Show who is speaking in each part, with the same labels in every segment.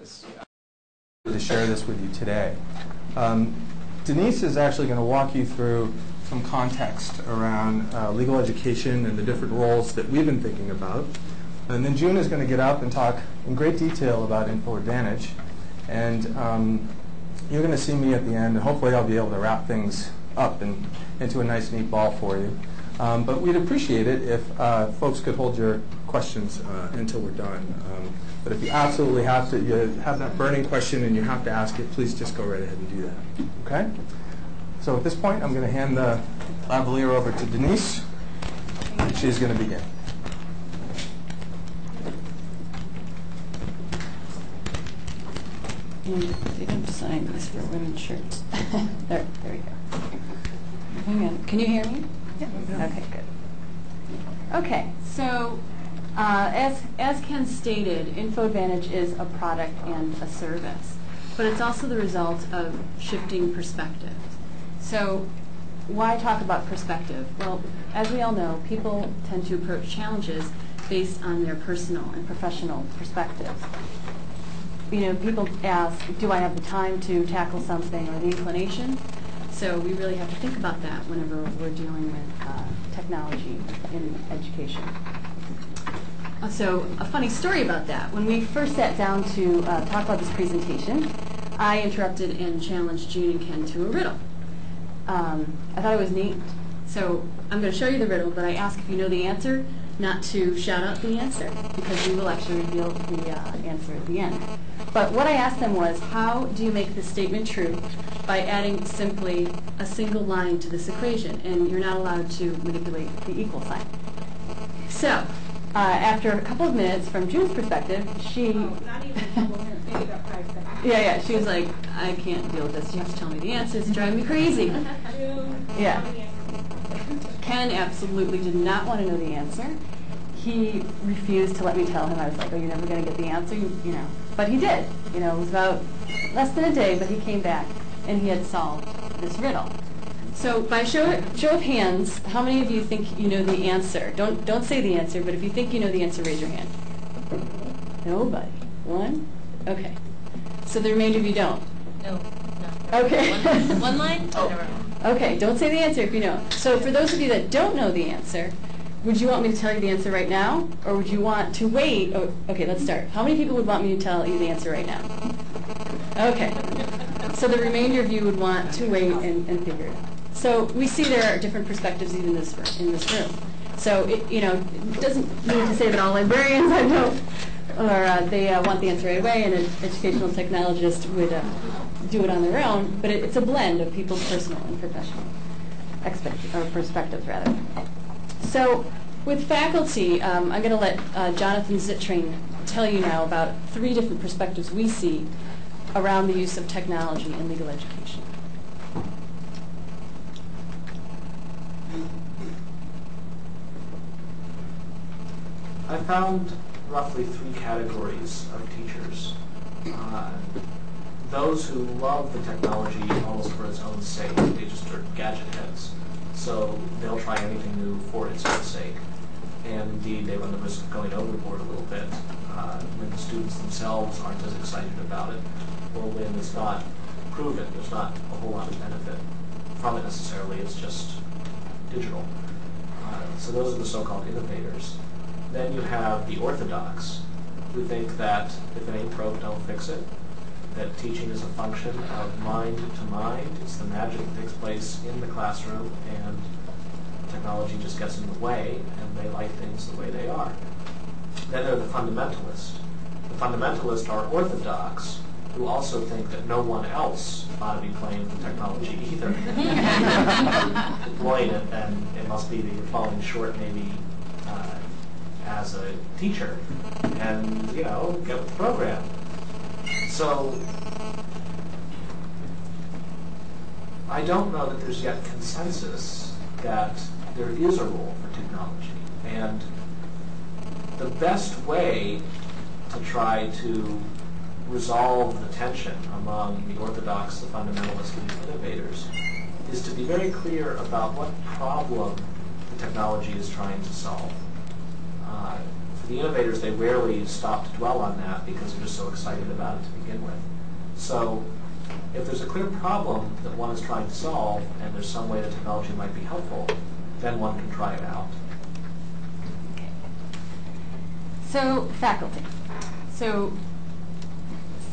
Speaker 1: this, to share this with you today. Denise is actually going to walk you through some context around legal education and the different roles that we've been thinking about. And then June is going to get up and talk in great detail about Info Advantage. And you're going to see me at the end, and hopefully I'll be able to wrap things up into a nice, neat ball for you. But we'd appreciate it if folks could hold your questions until we're done. But if you absolutely have to, you have that burning question and you have to ask it, please just go right ahead and do that. Okay? So at this point, I'm going to hand the lavalier over to Denise. She's going to begin.
Speaker 2: And they don't sign this for women's shirts. there we go. Hang on. Can you hear me? Yeah. Okay, good. Okay, so as Ken stated, Info Advantage is a product and a service, but it's also the result of shifting perspectives. So why talk about perspective? Well, as we all know, people tend to approach challenges based on their personal and professional perspectives. You know, people ask, do I have the time to tackle something or the inclination? So we really have to think about that whenever we're dealing with technology in education. So a funny story about that. When we first sat down to talk about this presentation, I interrupted and challenged June and Ken to a riddle. I thought it was neat. So I'm going to show you the riddle, but I ask if you know the answer, not to shout out the answer, because we will actually reveal the answer at the end. But what I asked them was, how do you make this statement true by adding simply a single line to this equation? And you're not allowed to manipulate the equal sign. So after a couple of minutes, from June's perspective, she...
Speaker 3: Oh, not even a couple of minutes, maybe about 5 seconds.
Speaker 2: Yeah, she was like, I can't deal with this. You have to tell me the answer. It's driving me crazy. Yeah. Ken absolutely did not want to know the answer. He refused to let me tell him. I was like, oh, you're never going to get the answer, you know. But he did. You know, it was about less than a day, but he came back, and he had solved this riddle. So by show of hands, how many of you think you know the answer? Don't say the answer, but if you think you know the answer, raise your hand. Nobody. One? Okay. So the remainder of you don't?
Speaker 3: No.
Speaker 2: Okay.
Speaker 3: One line? Oh.
Speaker 2: Okay, don't say the answer if you know. So for those of you that don't know the answer, would you want me to tell you the answer right now? Or would you want to wait? Oh, okay, let's start. How many people would want me to tell you the answer right now? Okay. So the remainder of you would want to wait and figure it out. So we see there are different perspectives even in this room. So it doesn't mean to say that all librarians I know, or they want the answer right away, and an educational technologist would do it on their own. But it's a blend of people's personal and professional perspectives, rather. So with faculty, I'm going to let Jonathan Zittrain tell you now about 3 different perspectives we see around the use of technology in legal education.
Speaker 4: I found roughly 3 categories of teachers. Those who love the technology almost for its own sake. They just are gadget heads. So they'll try anything new for its own sake. And indeed, they run the risk of going overboard a little bit when the students themselves aren't as excited about it, or when it's not proven. There's not a whole lot of benefit from it necessarily. It's just digital. So those are the so-called innovators. Then you have the orthodox, who think that if it ain't broke, don't fix it. That teaching is a function of mind to mind. It's the magic that takes place in the classroom, and technology just gets in the way, and they like things the way they are. Then there are the fundamentalists. The fundamentalists are orthodox, who also think that no one else ought to be playing with technology either. Deploying it, then it must be that you're falling short maybe as a teacher, and, get with the program. So, I don't know that there's yet consensus that there is a role for technology. And the best way to try to resolve the tension among the orthodox, the fundamentalists, and the innovators is to be very clear about what problem the technology is trying to solve. the innovators, they rarely stop to dwell on that because they're just so excited about it to begin with. So if there's a clear problem that one is trying to solve and there's some way that technology might be helpful, then one can try it out.
Speaker 2: Okay. So faculty. So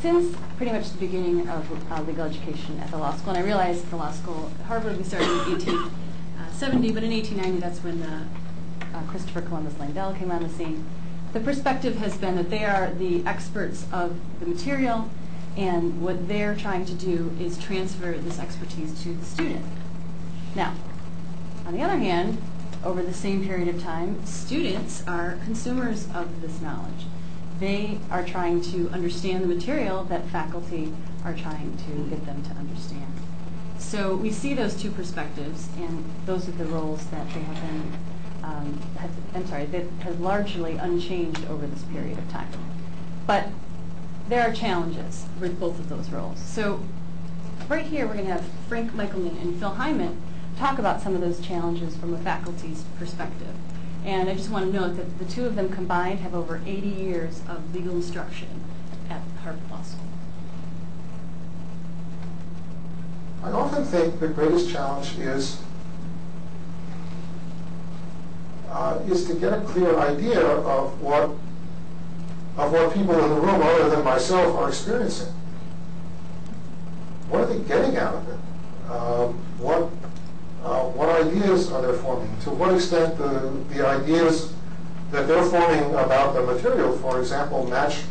Speaker 2: since pretty much the beginning of legal education at the law school, and I realized the law school at Harvard, we started in 1870, but in 1890, that's when Christopher Columbus Langdell came on the scene. The perspective has been that they are the experts of the material, and what they're trying to do is transfer this expertise to the student. Now, on the other hand, over the same period of time, students are consumers of this knowledge. They are trying to understand the material that faculty are trying to get them to understand. So we see those two perspectives, and those are the roles that they have been, that has largely unchanged over this period of time. But there are challenges with both of those roles. So right here, we're going to have Frank Michelman and Phil Hyman talk about some of those challenges from a faculty's perspective. And I just want to note that the two of them combined have over 80 years of legal instruction at Harvard Law School.
Speaker 5: I often think the greatest challenge is to get a clear idea of what people in the room other than myself are experiencing. What are they getting out of it? What ideas are they forming? To what extent the ideas that they're forming about the material, for example, match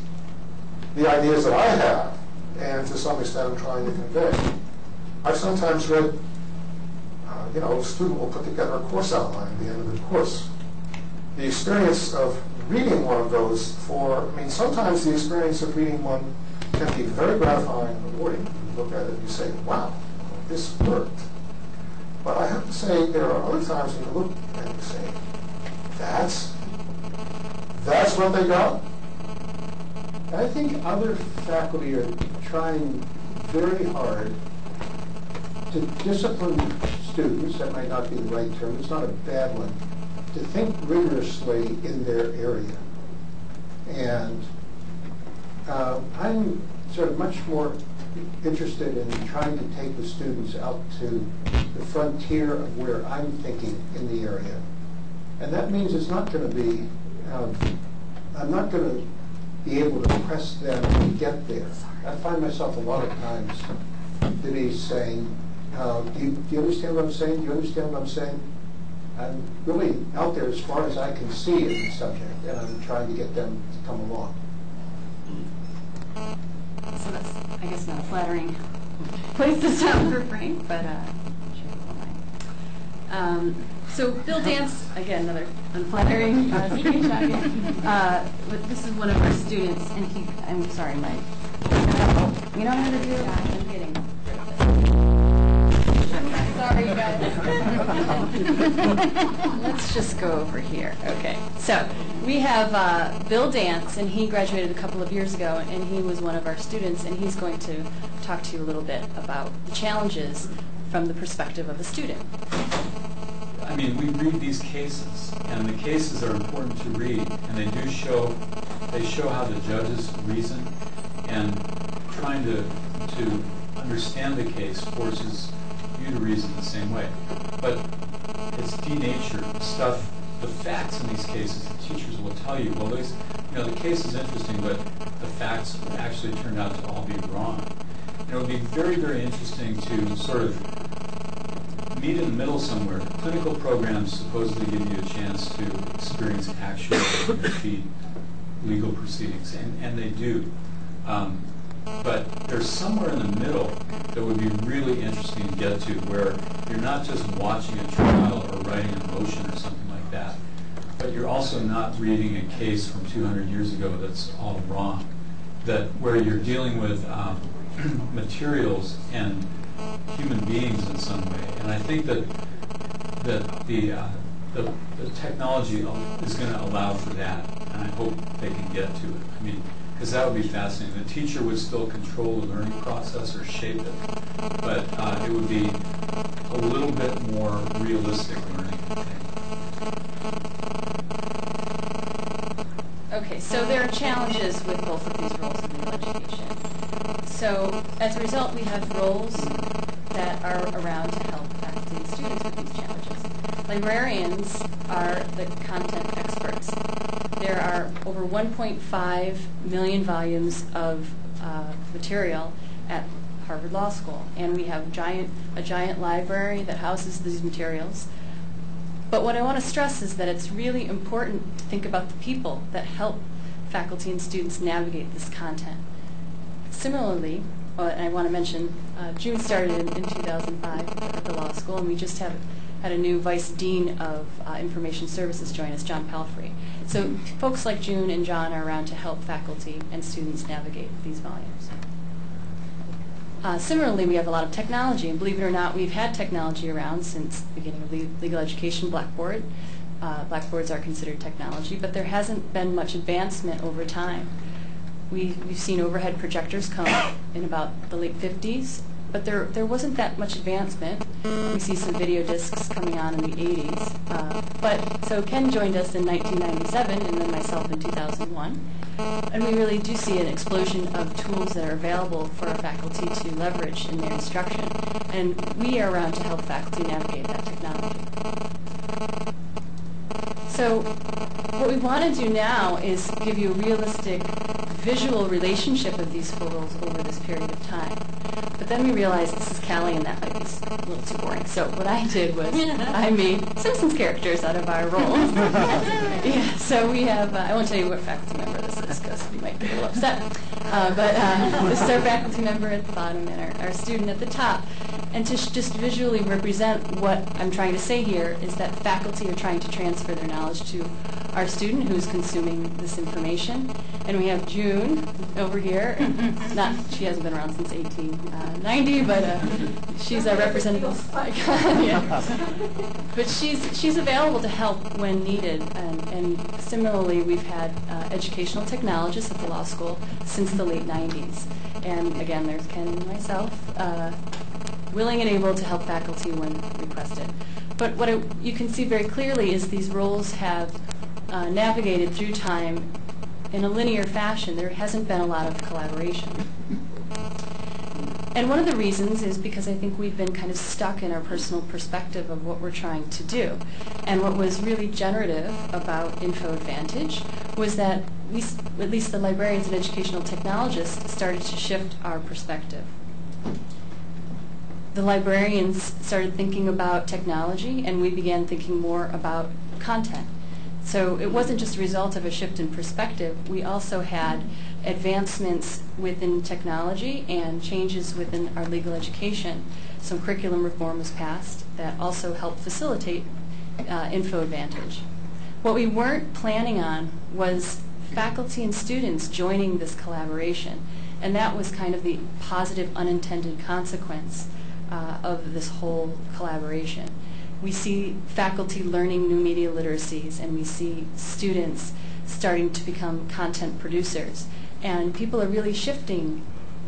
Speaker 5: the ideas that I have, and to some extent I'm trying to convey. I've sometimes read, a student will put together a course outline at the end of the course. The experience of reading one of those sometimes the experience of reading one can be very gratifying and rewarding. You look at it and you say, wow, this worked. But I have to say, there are other times when you look and you say, that's what they got?
Speaker 6: I think other faculty are trying very hard to discipline students. That might not be the right term. It's not a bad one. To think rigorously in their area. And I'm sort of much more interested in trying to take the students out to the frontier of where I'm thinking in the area. And that means it's not going to be, I'm not going to be able to press them to get there. I find myself a lot of times, Denise, saying, do you understand what I'm saying? Do you understand what I'm saying? I'm really out there as far as I can see in the subject, and I'm trying to get them to come along.
Speaker 2: So that's, I guess, not a flattering place to stop for Frank, but so Bill Dance, again, another unflattering screenshot here. But this is one of our students, and I'm sorry, Mike. You know how to do it? I'm kidding. Sorry, guys. Let's just go over here. Okay. So we have Bill Dance, and he graduated a couple of years ago, and he was one of our students, and he's going to talk to you a little bit about the challenges from the perspective of a student.
Speaker 7: I mean, we read these cases, and the cases are important to read, and they show how the judges reason, and trying to understand the case forces you to reason the same way. But it's denatured stuff. The facts in these cases, the teachers will tell you, well, the case is interesting, but the facts actually turned out to all be wrong. And it would be very, very interesting to sort of meet in the middle somewhere. Clinical programs supposedly give you a chance to experience actual repeat legal proceedings, and they do. But there's somewhere in the middle that would be really interesting to get to, where you're not just watching a trial or writing a motion or something like that, but you're also not reading a case from 200 years ago that's all wrong. Where you're dealing with materials and human beings in some way. And I think that the technology is going to allow for that, and I hope they can get to it. I mean, because that would be fascinating. The teacher would still control the learning process or shape it, but it would be a little bit more realistic learning, I think.
Speaker 2: Okay, so there are challenges with both of these roles in legal education. So as a result, we have roles that are around to help faculty and students with these challenges. Librarians are the content experts. There are over 1.5 million volumes of material at Harvard Law School, and we have a giant library that houses these materials. But what I want to stress is that it's really important to think about the people that help faculty and students navigate this content. Similarly, and I want to mention, June started in 2005 at the law school, and we just had a new vice dean of information services join us, John Palfrey. So folks like June and John are around to help faculty and students navigate these volumes. Similarly, we have a lot of technology, and believe it or not, we've had technology around since the beginning of legal education. Blackboard. Blackboards are considered technology, but there hasn't been much advancement over time. We've seen overhead projectors come in about the late 50s, but there wasn't that much advancement. We see some video discs coming on in the 80s. So Ken joined us in 1997, and then myself in 2001. And we really do see an explosion of tools that are available for our faculty to leverage in their instruction. And we are around to help faculty navigate that technology. So what we want to do now is give you a realistic visual relationship of these four roles over this period of time. But then we realized this is CALI and that might be a little too boring. So what I did was I made Simpsons characters out of our roles. Yeah, so we have, I won't tell you what faculty member this is because you might get a little upset. But this is our faculty member at the bottom and our student at the top. And to just visually represent what I'm trying to say here is that faculty are trying to transfer their knowledge to our student who's consuming this information. And we have June over here. She hasn't been around since 1890, but she's our representative. Yeah. But she's available to help when needed. And similarly, we've had educational technologists at the law school since the late 90s. And again, there's Ken and myself, willing and able to help faculty when requested. But what you can see very clearly is these roles have navigated through time in a linear fashion. There hasn't been a lot of collaboration. And one of the reasons is because I think we've been kind of stuck in our personal perspective of what we're trying to do. And what was really generative about Info Advantage was that at least the librarians and educational technologists started to shift our perspective. The librarians started thinking about technology, and we began thinking more about content. So it wasn't just a result of a shift in perspective. We also had advancements within technology and changes within our legal education. Some curriculum reform was passed that also helped facilitate Info Advantage. What we weren't planning on was faculty and students joining this collaboration, and that was kind of the positive unintended consequence of this whole collaboration. We see faculty learning new media literacies, and we see students starting to become content producers. And people are really shifting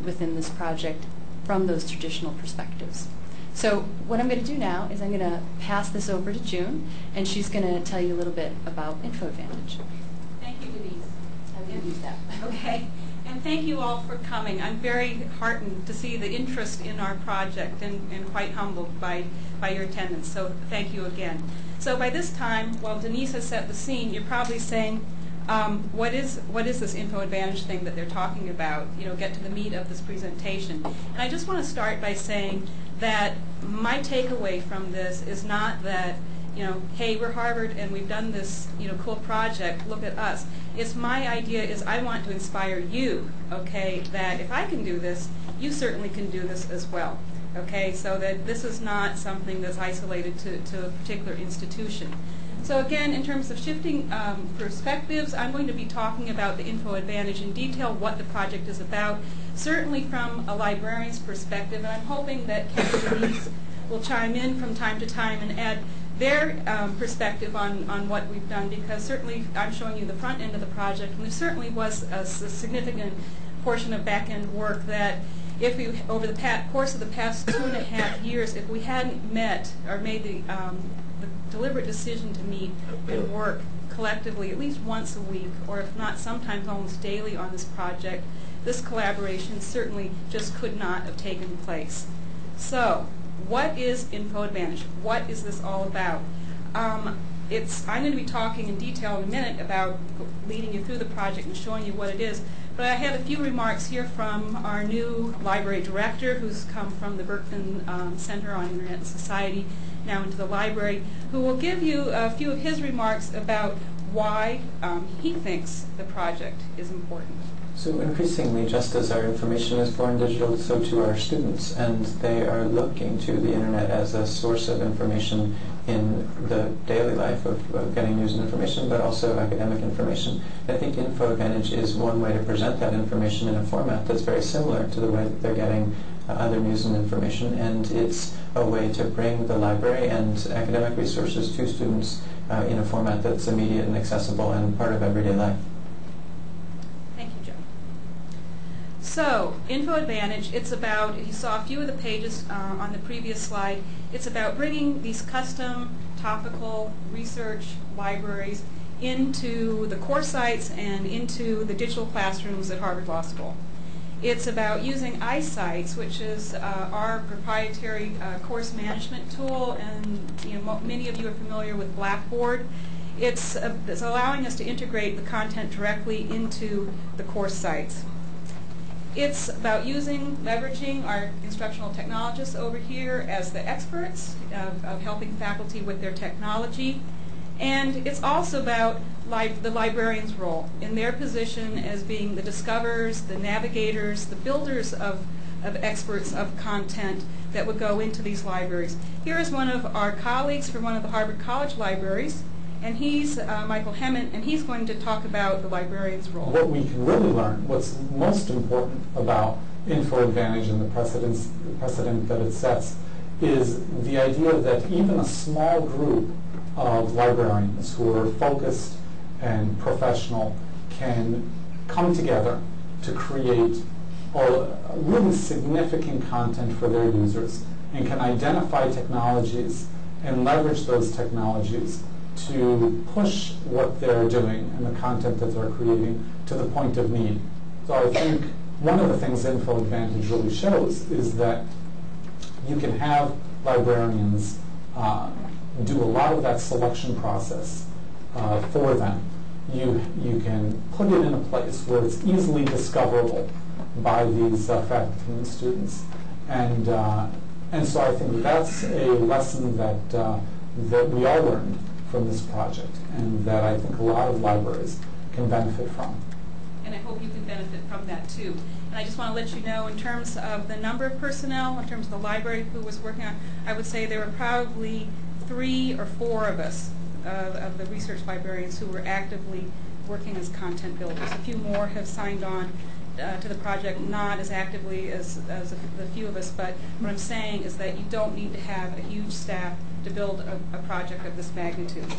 Speaker 2: within this project from those traditional perspectives. So what I'm going to do now is I'm going to pass this over to June, and she's going to tell you a little bit about Info Advantage.
Speaker 3: Thank you, Denise.
Speaker 2: I will use that.
Speaker 3: Okay. And thank you all for coming. I'm very heartened to see the interest in our project and quite humbled by your attendance. So thank you again. So by this time, while Denise has set the scene, you're probably saying, what is this Info Advantage thing that they're talking about? You know, get to the meat of this presentation. And I just want to start by saying that my takeaway from this is not that, you know, hey, we're Harvard and we've done this, you know, cool project, look at us. It's my idea is I want to inspire you, okay, that if I can do this, you certainly can do this as well, okay, so that this is not something that's isolated to a particular institution. So again, in terms of shifting perspectives, I'm going to be talking about the Info Advantage in detail, what the project is about, certainly from a librarian's perspective, and I'm hoping that Ken and Denise will chime in from time to time and add their perspective on what we've done, because certainly I'm showing you the front end of the project, and there certainly was a significant portion of back-end work that if we, over the course of the past 2.5 years, if we hadn't met or made the deliberate decision to meet and work collectively at least once a week, or if not sometimes almost daily on this project, this collaboration certainly just could not have taken place. So, what is InfoAdvantage? What is this all about? I'm going to be talking in detail in a minute about leading you through the project and showing you what it is. But I have a few remarks here from our new library director, who's come from the Berkman Center on Internet and Society, now into the library, who will give you a few of his remarks about why he thinks the project is important.
Speaker 8: So increasingly, just as our information is born digital, so too are our students, and they are looking to the internet as a source of information in the daily life of getting news and information, but also academic information. I think InfoAdvantage is one way to present that information in a format that's very similar to the way that they're getting other news and information, and it's a way to bring the library and academic resources to students in a format that's immediate and accessible and part of everyday life.
Speaker 3: So, InfoAdvantage, it's about, you saw a few of the pages on the previous slide, it's about bringing these custom, topical research libraries into the core sites and into the digital classrooms at Harvard Law School. It's about using iSites, which is our proprietary course management tool, and many of you are familiar with Blackboard. It's allowing us to integrate the content directly into the course sites. It's about leveraging our instructional technologists over here as the experts of helping faculty with their technology. And it's also about the librarians' role in their position as being the discoverers, the navigators, the builders of experts of content that would go into these libraries. Here is one of our colleagues from one of the Harvard College libraries, and he's Michael Hemmant, and he's going to talk about the librarian's role.
Speaker 9: What we can really learn, what's most important about InfoAdvantage and the precedent that it sets, is the idea that even a small group of librarians who are focused and professional can come together to create really significant content for their users, and can identify technologies and leverage those technologies to push what they're doing and the content that they're creating to the point of need. So I think one of the things InfoAdvantage really shows is that you can have librarians do a lot of that selection process for them. You can put it in a place where it's easily discoverable by these faculty and students. And so I think that's a lesson that we all learned from this project, and that I think a lot of libraries can benefit from.
Speaker 3: And I hope you can benefit from that too. And I just want to let you know, in terms of the number of personnel, in terms of the library who was working on, I would say there were probably 3 or 4 of us, of the research librarians, who were actively working as content builders. A few more have signed on to the project, not as actively as the few of us, but what I'm saying is that you don't need to have a huge staff to build a project of this magnitude.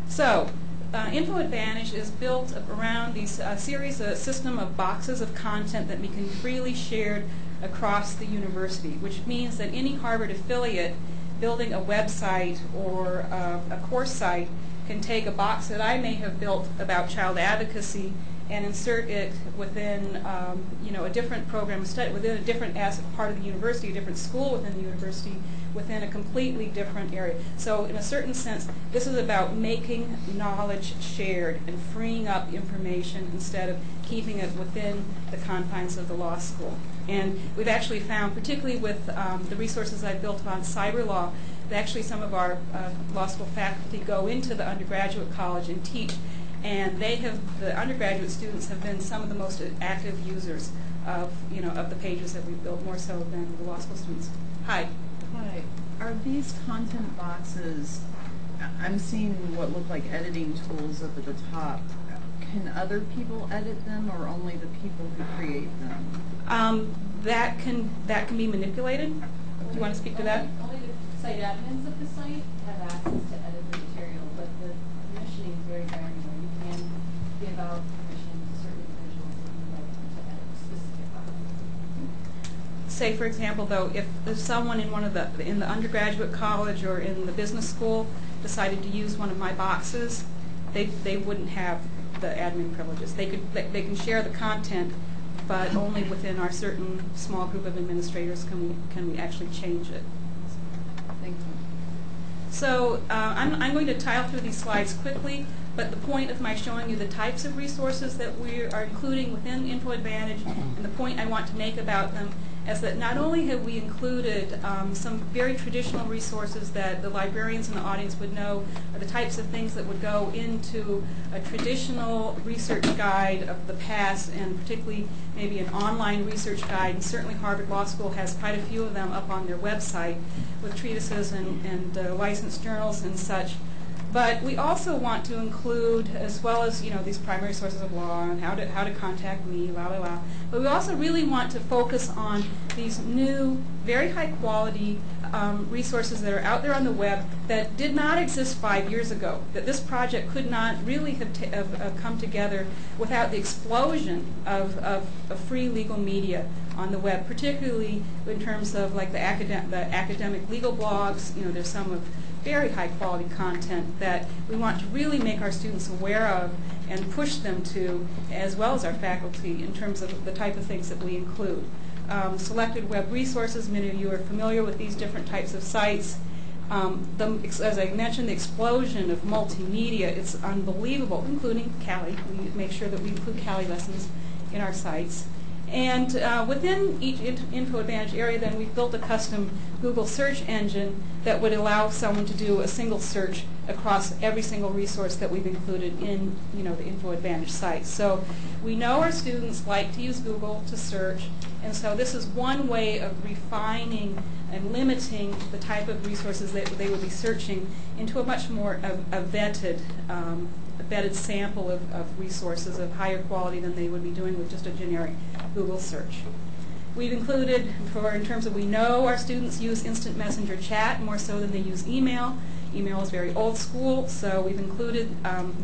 Speaker 3: So, InfoAdvantage is built around these system of boxes of content that we can freely shared across the university, which means that any Harvard affiliate building a website or a course site can take a box that I may have built about child advocacy and insert it within a different program of study, within a different part of the university, a different school within the university, within a completely different area. So in a certain sense, this is about making knowledge shared and freeing up information instead of keeping it within the confines of the law school. And we've actually found, particularly with the resources I've built on cyber law, that actually some of our law school faculty go into the undergraduate college and teach. And the undergraduate students have been some of the most active users of the pages that we've built, more so than the law school students. Hi.
Speaker 10: Hi. Are these content boxes, I'm seeing what look like editing tools up at the top. Can other people edit them, or only the people who create them?
Speaker 3: That can be manipulated. Do you want to speak to that?
Speaker 2: Only the site admins of the site have access to edit the material, but the permissioning is very granular. You can give out permission to certain individuals if you like to edit specific files.
Speaker 3: Say, for example, though, if someone in the undergraduate college or in the business school decided to use one of my boxes, they wouldn't have the admin privileges. They can share the content, but only within our certain small group of administrators can we actually change it.
Speaker 10: Thank you.
Speaker 3: So I'm going to tile through these slides quickly, but the point of my showing you the types of resources that we are including within InfoAdvantage, and the point I want to make about them is that not only have we included some very traditional resources that the librarians in the audience would know are the types of things that would go into a traditional research guide of the past, and particularly maybe an online research guide, and certainly Harvard Law School has quite a few of them up on their website with treatises and licensed journals and such. But we also want to include, as well as these primary sources of law and how to contact me, but we also really want to focus on these new, very high quality resources that are out there on the web that did not exist 5 years ago. That this project could not really have come together without the explosion of free legal media on the web, particularly in terms of like the academic legal blogs. There's some of very high quality content that we want to really make our students aware of and push them to, as well as our faculty, in terms of the type of things that we include. Selected web resources, many of you are familiar with these different types of sites. As I mentioned, the explosion of multimedia, it's unbelievable, including CALI. We make sure that we include CALI lessons in our sites. And within each InfoAdvantage area, then we've built a custom Google search engine that would allow someone to do a single search across every single resource that we've included in the InfoAdvantage site. So we know our students like to use Google to search, and so this is one way of refining and limiting the type of resources that they would be searching into a much more vetted sample of resources of higher quality than they would be doing with just a generic Google search. We've included, in terms of, we know our students use instant messenger chat more so than they use email. Email is very old school, so we've included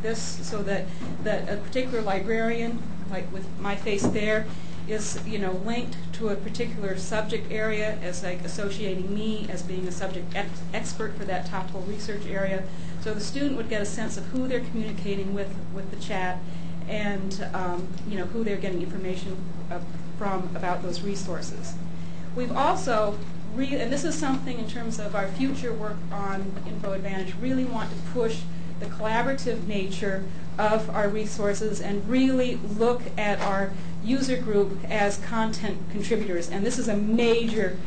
Speaker 3: this so that a particular librarian, like with my face there, is linked to a particular subject area, as like associating me as being a subject expert for that topical research area. So the student would get a sense of who they're communicating with the chat, and who they're getting information from about those resources. We've also, and this is something in terms of our future work on InfoAdvantage, really want to push the collaborative nature of our resources and really look at our user group as content contributors. And this is a major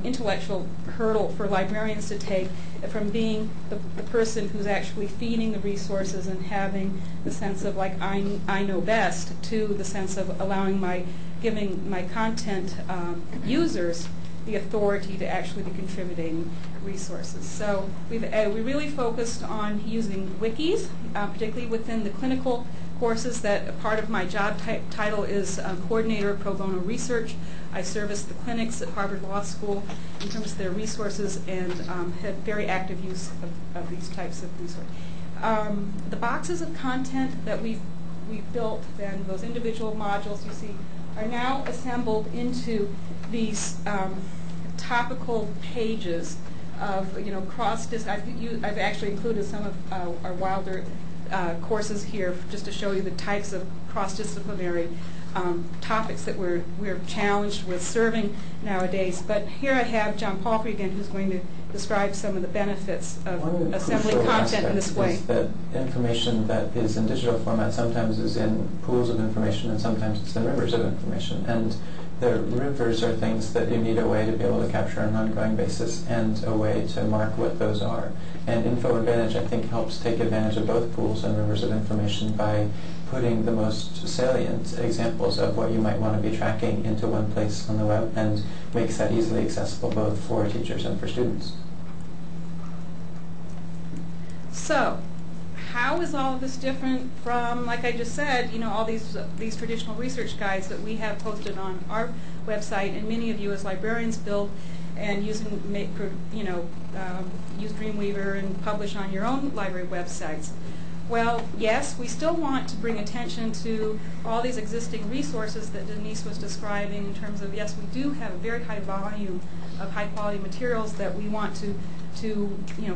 Speaker 3: intellectual hurdle for librarians to take, from being the person who's actually feeding the resources and having the sense of like I know best, to the sense of giving my content users the authority to actually be contributing resources. So we really focused on using wikis, particularly within the clinical courses. That a part of my job title is Coordinator of Pro Bono Research. I service the clinics at Harvard Law School in terms of their resources, and have very active use of these types of resources. The boxes of content that we've built, then those individual modules you see, are now assembled into these topical pages of I've actually included some of our Wilder courses here just to show you the types of cross-disciplinary topics that we're challenged with serving nowadays. But here I have John Palfrey again, who's going to describe some of the benefits of assembling content in this way.
Speaker 8: Is that information that is in digital format sometimes is in pools of information, and sometimes it's in rivers of information. And the rivers are things that you need a way to be able to capture on an ongoing basis, and a way to mark what those are. And InfoAdvantage, I think, helps take advantage of both pools and rivers of information by putting the most salient examples of what you might want to be tracking into one place on the web, and makes that easily accessible both for teachers and for students. So,
Speaker 3: how is all of this different from, like I just said, all these traditional research guides that we have posted on our website, and many of you as librarians build and use Dreamweaver and publish on your own library websites? Well, yes, we still want to bring attention to all these existing resources that Denise was describing, in terms of, yes, we do have a very high volume of high-quality materials that we want to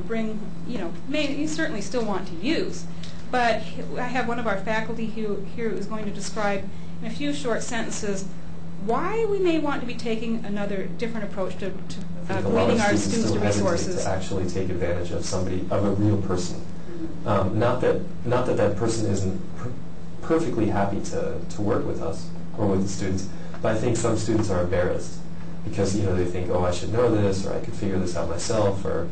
Speaker 3: bring, you certainly still want to use. But I have one of our faculty here who is going to describe in a few short sentences why we may want to be taking another different approach to leading our students to resources.
Speaker 11: To actually take advantage of a real person. Not that person isn't perfectly happy to work with us or with the students, but I think some students are embarrassed because they think, oh, I should know this, or I could figure this out myself, or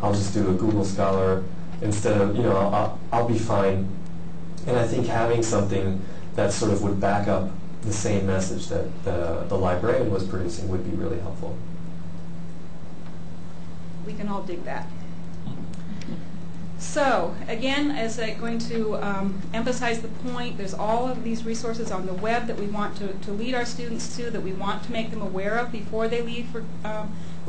Speaker 11: I'll just do a Google Scholar instead of I'll be fine. And I think having something that sort of would back up the same message that the librarian was producing would be really helpful.
Speaker 3: We can all dig that. So, again, as I'm going to emphasize the point, there's all of these resources on the web that we want to lead our students to, that we want to make them aware of before they leave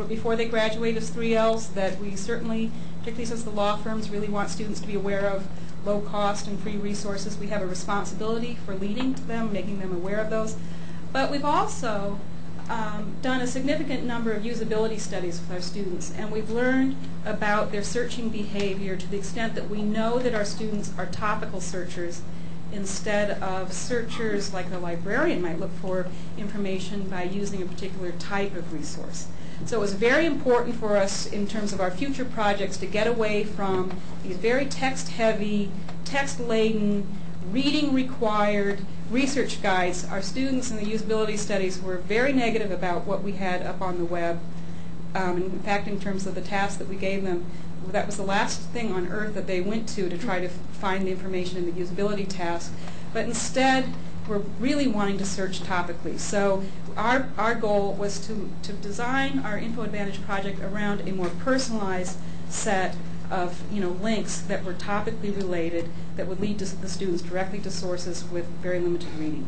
Speaker 3: before they graduate as 3Ls, that we certainly, particularly since the law firms really want students to be aware of low cost and free resources, we have a responsibility for leading to them, making them aware of those. But we've also done a significant number of usability studies with our students, and we've learned about their searching behavior to the extent that we know that our students are topical searchers instead of searchers like a librarian might look for information by using a particular type of resource. So it was very important for us in terms of our future projects to get away from these very text-heavy, text-laden, reading-required research guides. Our students in the usability studies were very negative about what we had up on the web. In fact, in terms of the tasks that we gave them, that was the last thing on earth that they went to try to find the information in the usability task. But instead, we're really wanting to search topically. So our goal was to design our Info Advantage project around a more personalized set of links that were topically related that would lead the students directly to sources with very limited reading.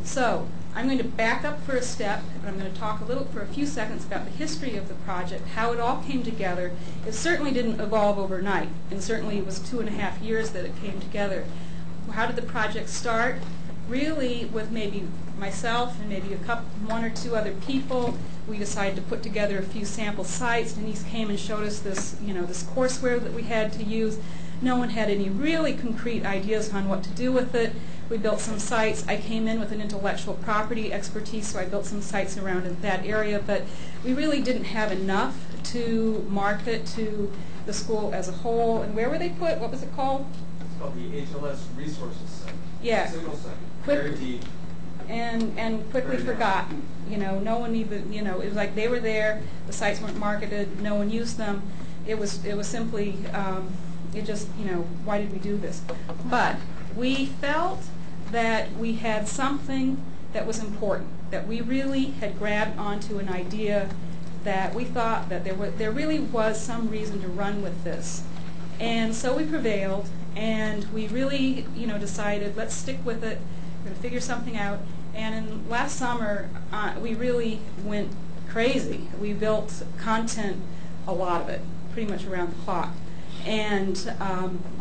Speaker 3: So I'm going to back up for a step, and I'm going to talk for a few seconds about the history of the project, how it all came together. It certainly didn't evolve overnight, and certainly it was 2.5 years that it came together. How did the project start? Really, with maybe myself and maybe one or two other people, we decided to put together a few sample sites. Denise came and showed us this, this courseware that we had to use. No one had any really concrete ideas on what to do with it. We built some sites. I came in with an intellectual property expertise, so I built some sites around in that area, but we really didn't have enough to market to the school as a whole. And where were they put? What was it called?
Speaker 12: It's called the HLS Resources Site.
Speaker 3: Yeah.
Speaker 12: Single site. Very deep.
Speaker 3: And quickly forgotten. No one even, it was like they were there, the sites weren't marketed, no one used them. It was simply, why did we do this? But we felt that we had something that was important, that we really had grabbed onto an idea that we thought that there really was some reason to run with this. And so we prevailed, and we really, decided, let's stick with it, we're going to figure something out. And last summer, we really went crazy. We built content, a lot of it, pretty much around the clock. And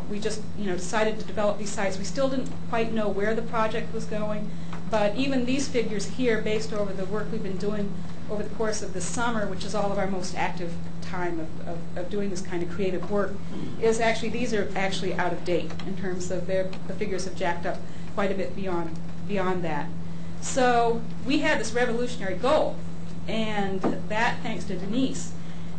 Speaker 3: we just, decided to develop these sites. We still didn't quite know where the project was going, but even these figures here, based over the work we've been doing over the course of the summer, which is all of our most active time of doing this kind of creative work, is actually, these are actually out of date in terms of the figures have jacked up quite a bit beyond that. So we had this revolutionary goal, and that thanks to Denise.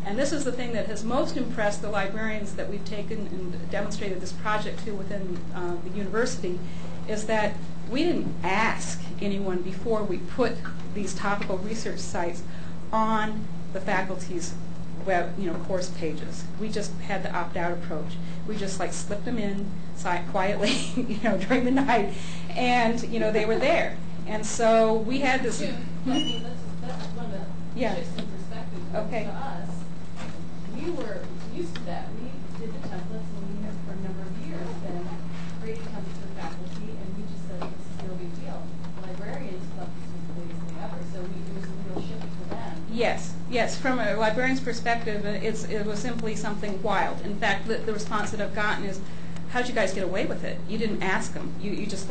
Speaker 3: And this is the thing that has most impressed the librarians that we've taken and demonstrated this project to within the university, is that we didn't ask anyone before we put these topical research sites on the faculty's web, course pages. We just had the opt-out approach. We just slipped them in quietly, during the night, and they were there. And so we had this.
Speaker 2: That's one of the shifts in perspective.
Speaker 3: Okay.
Speaker 2: To us, we were used to that. We did the templates, and we have for a number of years been creating templates for faculty, and we just said this is no big deal. Librarians thought this was the biggest thing ever, so it was a real shift for them.
Speaker 3: Yes. From a librarian's perspective, it was simply something wild. In fact, the response that I've gotten is, "How did you guys get away with it? You didn't ask them. You just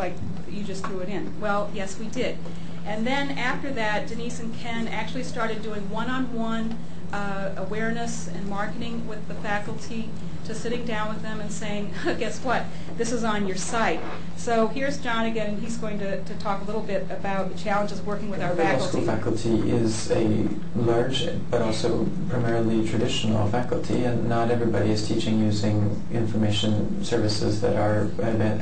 Speaker 3: threw it in." Well, yes, we did. And then after that, Denise and Ken actually started doing one-on-one awareness and marketing with the faculty. to sitting down with them and saying, guess what, this is on your site. So here's John again, and he's going to talk a little bit about the challenges working with our
Speaker 8: Law school
Speaker 3: faculty.
Speaker 8: faculty is a large but also primarily traditional faculty, and not everybody is teaching using information services that are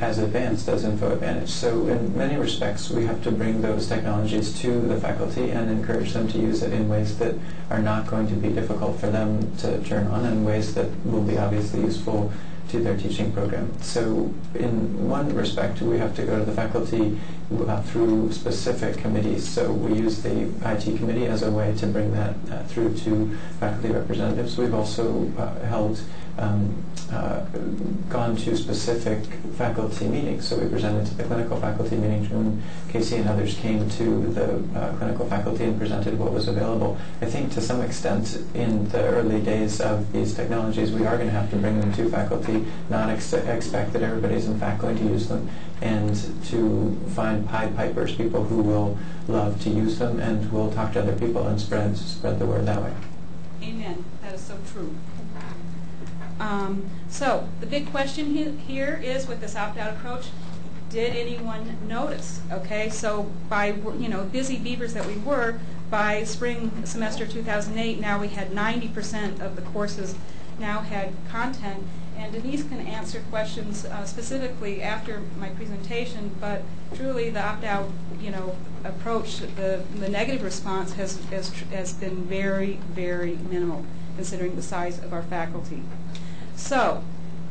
Speaker 8: as advanced as InfoAdvantage. So in many respects, we have to bring those technologies to the faculty and encourage them to use it in ways that are not going to be difficult for them to turn on, and ways that will be obviously useful to their teaching program. So in one respect, we have to go to the faculty through specific committees. So we use the IT committee as a way to bring that through to faculty representatives. We've also gone to specific faculty meetings. So we presented to the clinical faculty meeting when Casey and others came to the clinical faculty and presented what was available. I think to some extent in the early days of these technologies, we are going to have to bring them to faculty, not expect that everybody's in fact going to use them, and to find Pied Pipers, people who will love to use them and will talk to other people and spread the word that way.
Speaker 3: Amen. That is so true. So the big question here is, with this opt-out approach, did anyone notice? Okay, so by busy beavers that we were, by spring semester 2008, now we had 90% of the courses now had content. And Denise can answer questions specifically after my presentation, but truly the opt-out approach, the negative response has been very, very minimal considering the size of our faculty. So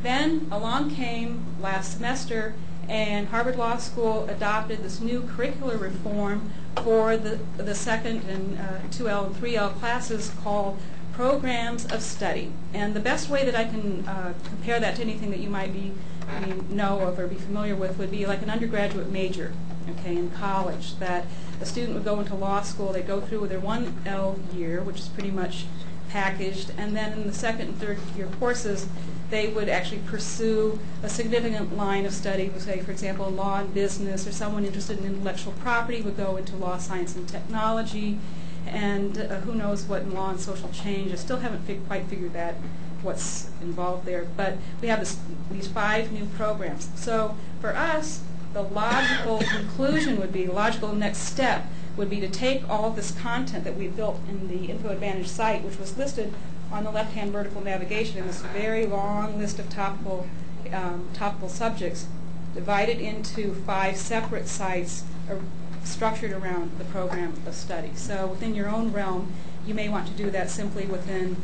Speaker 3: then along came last semester, and Harvard Law School adopted this new curricular reform for the second and 2L and 3L classes called Programs of Study. And the best way that I can compare that to anything that you might know of or be familiar with would be like an undergraduate major, okay, in college, that a student would go into law school, they'd go through their 1L year, which is pretty much packaged, and then in the second and third year courses, they would actually pursue a significant line of study, say, for example, law and business, or someone interested in intellectual property would go into law, science, and technology, and who knows what in law and social change. I still haven't quite figured out what's involved there, but we have these 5 new programs. So for us, the logical conclusion would be, the logical next step would be to take all of this content that we built in the InfoAdvantage site, which was listed on the left-hand vertical navigation in this very long list of topical subjects, divided into 5 separate sites structured around the program of study. So within your own realm, you may want to do that simply within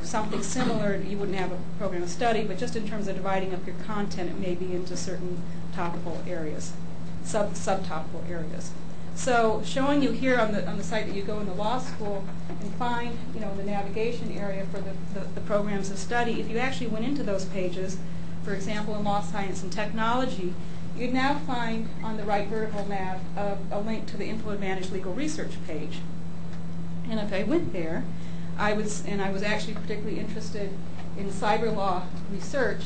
Speaker 3: something similar. You wouldn't have a program of study, but just in terms of dividing up your content, it may be into certain topical areas, subtopical areas. So showing you here on the site that you go into law school and find, the navigation area for the programs of study, if you actually went into those pages, for example, in law, science, and technology, you'd now find on the right vertical nav a link to the InfoAdvantage legal research page. And if I went there, I was actually particularly interested in cyber law research,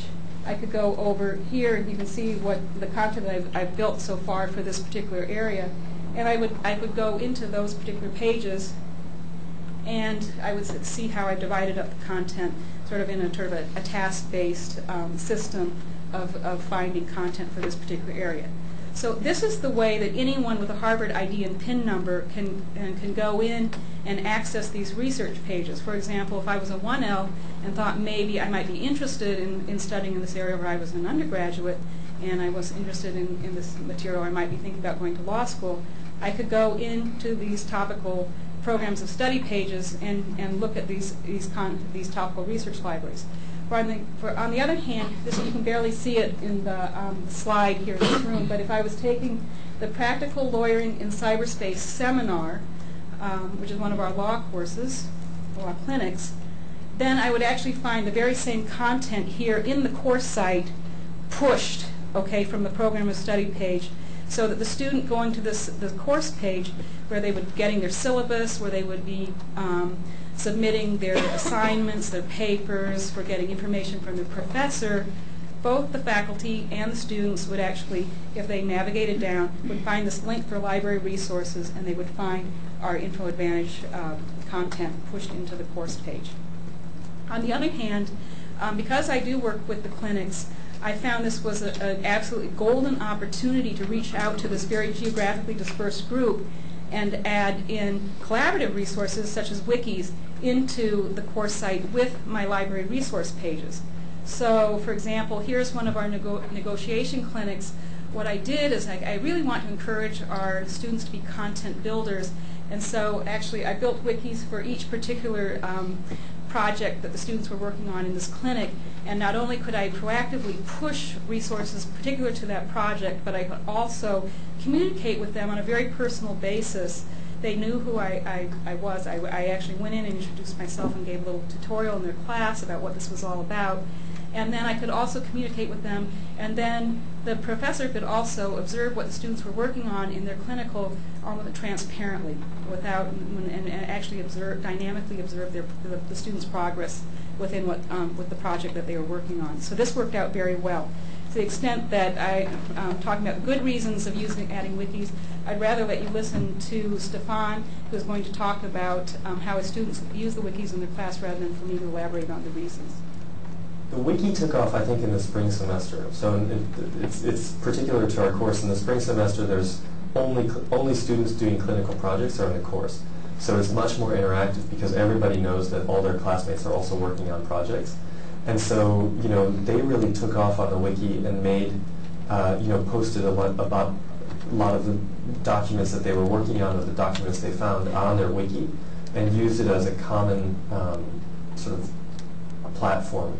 Speaker 3: I could go over here and you can see what the content that I've built so far for this particular area. And I would go into those particular pages, and I would see how I divided up the content sort of in a task-based system of finding content for this particular area. So this is the way that anyone with a Harvard ID and PIN number can go in and access these research pages. For example, if I was a 1L and thought maybe I might be interested in studying in this area where I was an undergraduate, and I was interested in this material, I might be thinking about going to law school, I could go into these topical programs of study pages and look at these topical research libraries. On the other hand, you can barely see it in the slide here in this room, but if I was taking the Practical Lawyering in Cyberspace seminar, which is one of our law courses, law clinics, then I would actually find the very same content here in the course site pushed, from the program of study page, so that the student going to the course page, where they would be getting their syllabus, where they would be submitting their assignments, their papers, for getting information from the professor, both the faculty and the students would actually, if they navigated down, would find this link for library resources, and they would find our InfoAdvantage content pushed into the course page. On the other hand, because I do work with the clinics, I found this was an absolutely golden opportunity to reach out to this very geographically dispersed group and add in collaborative resources such as wikis into the course site with my library resource pages. So, for example, here's one of our negotiation clinics. What I did is I really want to encourage our students to be content builders, and so actually I built wikis for each particular project that the students were working on in this clinic, and not only could I proactively push resources particular to that project, but I could also communicate with them on a very personal basis. They knew who I was. I actually went in and introduced myself and gave a little tutorial in their class about what this was all about. And then I could also communicate with them, and then the professor could also observe what the students were working on in their clinical almost transparently, and actually dynamically observe the students' progress within with the project that they were working on. So this worked out very well. To the extent that I'm talking about good reasons of adding wikis, I'd rather let you listen to Stefan, who's going to talk about how his students use the wikis in their class rather than for me to elaborate on the reasons.
Speaker 11: The wiki took off, I think, in the spring semester. So it's particular to our course. In the spring semester, there's only students doing clinical projects are in the course. So it's much more interactive because everybody knows that all their classmates are also working on projects. And so, they really took off on the wiki and made, posted about a lot of the documents that they were working on, or the documents they found on their wiki, and used it as a common sort of platform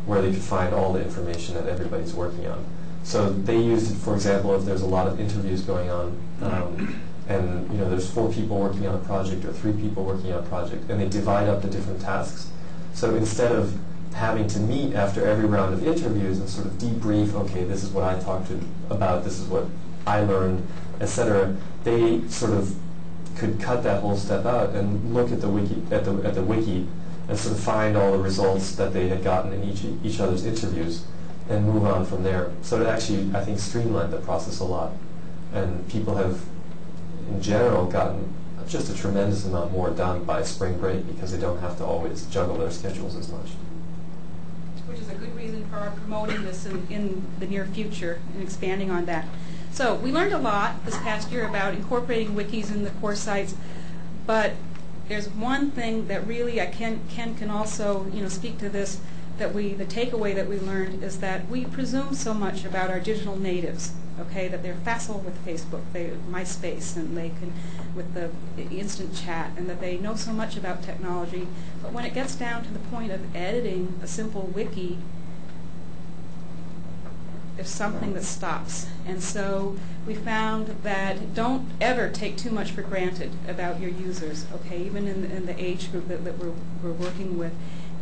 Speaker 11: where they could find all the information that everybody's working on. So they used it, for example, if there's a lot of interviews going on, and there's 4 people working on a project or 3 people working on a project, and they divide up the different tasks. So instead of having to meet after every round of interviews and sort of debrief, okay, this is what I talked about, this is what I learned, etc., they sort of could cut that whole step out and look at the wiki, at the wiki, and sort of find all the results that they had gotten in each other's interviews and move on from there. So it actually, I think, streamlined the process a lot. And people have, in general, gotten just a tremendous amount more done by spring break because they don't have to always juggle their schedules as much.
Speaker 3: Which is a good reason for our promoting this in the near future and expanding on that. So we learned a lot this past year about incorporating wikis in the course sites, but there's one thing that really Ken can also speak to this, that the takeaway that we learned is that we presume so much about our digital natives, okay, that they're facile with Facebook, MySpace, and they can with the instant chat, and that they know so much about technology, but when it gets down to the point of editing a simple wiki, there's something that stops. And so we found that don't ever take too much for granted about your users, okay, even in the age group that we're working with.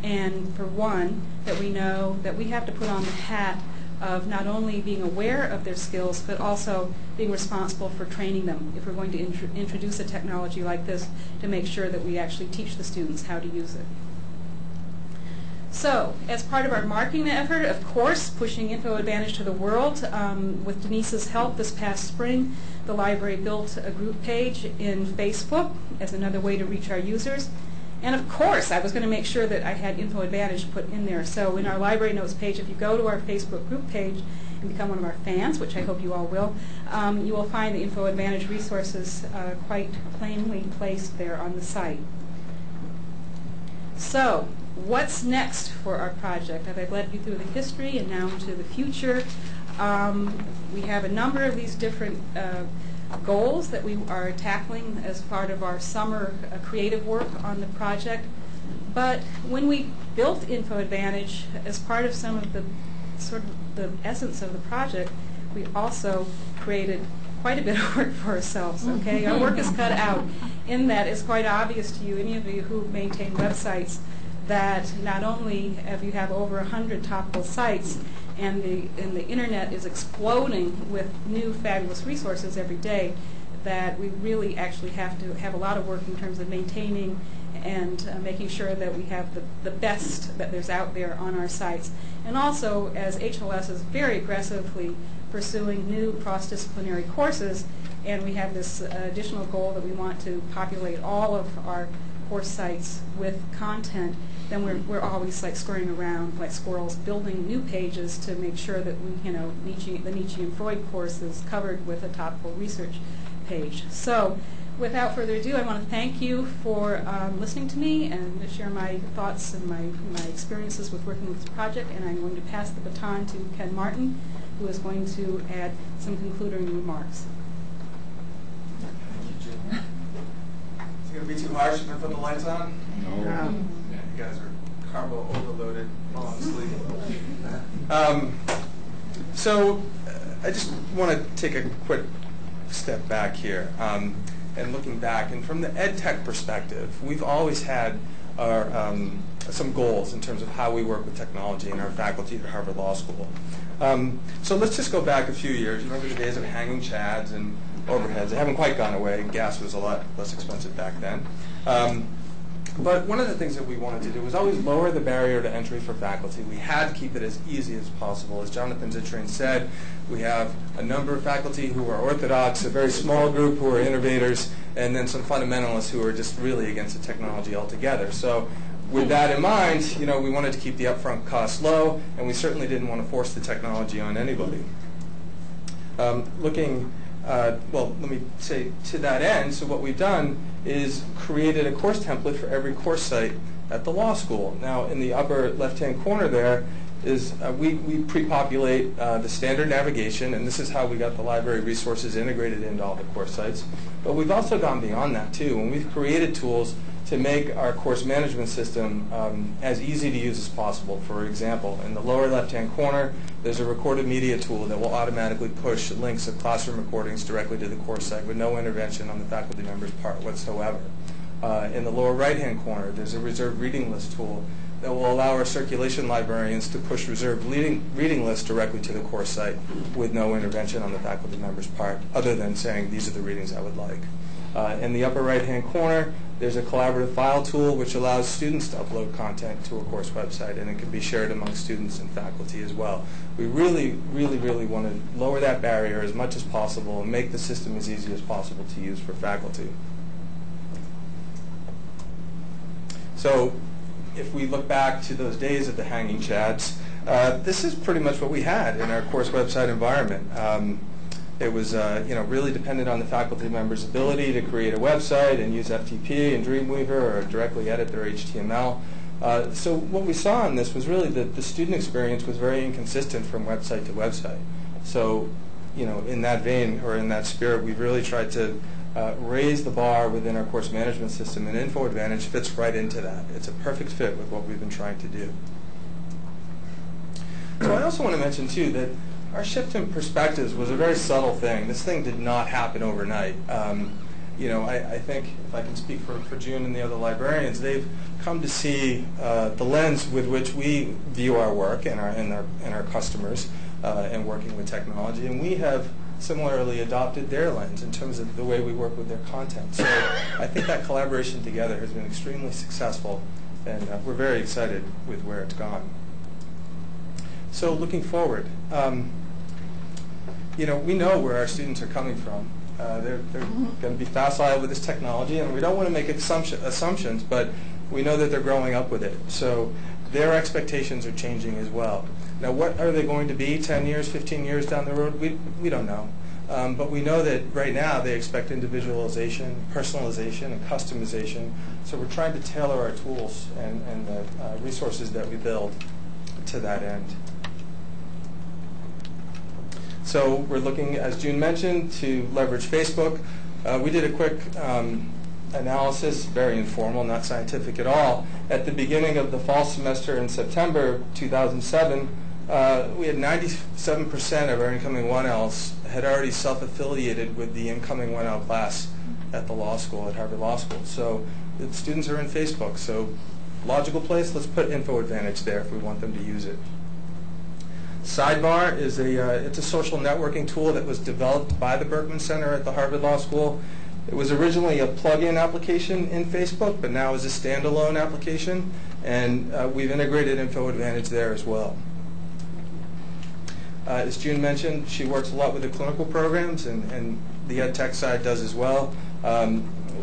Speaker 3: And for one, that we know that we have to put on the hat of not only being aware of their skills, but also being responsible for training them if we're going to introduce a technology like this, to make sure that we actually teach the students how to use it. So, as part of our marketing effort, of course, pushing Info Advantage to the world, with Denise's help this past spring, the library built a group page in Facebook as another way to reach our users. And of course, I was going to make sure that I had Info Advantage put in there. So in our library notes page, if you go to our Facebook group page and become one of our fans, which I hope you all will, you will find the Info Advantage resources quite plainly placed there on the site. So, what's next for our project? I've led you through the history and now into the future. We have a number of these different goals that we are tackling as part of our summer creative work on the project. But when we built Info Advantage, as part of some of the the essence of the project, we also created quite a bit of work for ourselves, okay? Our work is cut out in that it's quite obvious to you, any of you who maintain websites, that not only have you have over 100 topical sites, and the internet is exploding with new fabulous resources every day, that we really actually have to have a lot of work in terms of maintaining and making sure that we have the best that there's out there on our sites. And also, as HLS is very aggressively pursuing new cross-disciplinary courses, and we have this additional goal that we want to populate all of our course sites with content, then we're always like scurrying around like squirrels, building new pages to make sure that we, the Nietzsche and Freud course is covered with a topical research page. So, without further ado, I want to thank you for listening to me and to share my thoughts and my experiences with working with this project. And I'm going to pass the baton to kmartin, who is going to add some concluding remarks.
Speaker 12: Thank you, Jim. Is it going to be too harsh if I put the lights on?
Speaker 1: No.
Speaker 12: Yeah, you guys are carbo overloaded while I'm asleep.
Speaker 1: So I just want to take a quick step back here. And looking back, and from the ed tech perspective, we've always had our, some goals in terms of how we work with technology and our faculty at Harvard Law School. So let's just go back a few years. You remember the days of hanging chads and overheads? They haven't quite gone away. Gas was a lot less expensive back then. But one of the things that we wanted to do was always lower the barrier to entry for faculty. We had to keep it as easy as possible. As Jonathan Zittrain said, we have a number of faculty who are orthodox, a very small group who are innovators, and then some fundamentalists who are just really against the technology altogether. So with that in mind, we wanted to keep the upfront costs low, and we certainly didn't want to force the technology on anybody. Well, let me say to that end, so what we've done is created a course template for every course site at the law school. Now, in the upper left-hand corner there is we pre-populate the standard navigation, and this is how we got the library resources integrated into all the course sites. But we've also gone beyond that, too, and we've created tools to make our course management system as easy to use as possible. For example, in the lower left-hand corner, there's a recorded media tool that will automatically push links of classroom recordings directly to the course site with no intervention on the faculty member's part whatsoever. In the lower right-hand corner, there's a reserved reading list tool that will allow our circulation librarians to push reserved reading lists directly to the course site with no intervention on the faculty member's part, other than saying, these are the readings I would like. In the upper right-hand corner, there's a collaborative file tool which allows students to upload content to a course website, and it can be shared among students and faculty as well. We really want to lower that barrier as much as possible and make the system as easy as possible to use for faculty. So if we look back to those days of the hanging chads, this is pretty much what we had in our course website environment. It was really dependent on the faculty member's ability to create a website and use FTP and Dreamweaver or directly edit their HTML. So what we saw in this was really that the student experience was very inconsistent from website to website. So in that vein or in that spirit, we've really tried to raise the bar within our course management system, and InfoAdvantage fits right into that. It's a perfect fit with what we've been trying to do. So I also want to mention, too, that our shift in perspectives was a very subtle thing. This thing did not happen overnight. I think, if I can speak for June and the other librarians, they've come to see the lens with which we view our work and our customers and working with technology, and we have similarly adopted their lens in terms of the way we work with their content. So I think that collaboration together has been extremely successful, and we're very excited with where it's gone. So looking forward, we know where our students are coming from. They're going to be facile with this technology, and we don't want to make assumptions, but we know that they're growing up with it. So their expectations are changing as well. Now, what are they going to be 10 years, 15 years down the road? We don't know. But we know that right now they expect individualization, personalization, and customization. So we're trying to tailor our tools and the resources that we build to that end. So we're looking, as June mentioned, to leverage Facebook. We did a quick analysis, very informal, not scientific at all. At the beginning of the fall semester in September 2007, we had 97% of our incoming 1Ls had already self-affiliated with the incoming 1L class at the law school, at Harvard Law School. So the students are in Facebook. So logical place, let's put InfoAdvantage there if we want them to use it. Sidebar is it's a social networking tool that was developed by the Berkman Center at the Harvard Law School. It was originally a plug-in application in Facebook, but now is a standalone application, and we've integrated InfoAdvantage there as well. As June mentioned, she works a lot with the clinical programs, and the ed tech side does as well.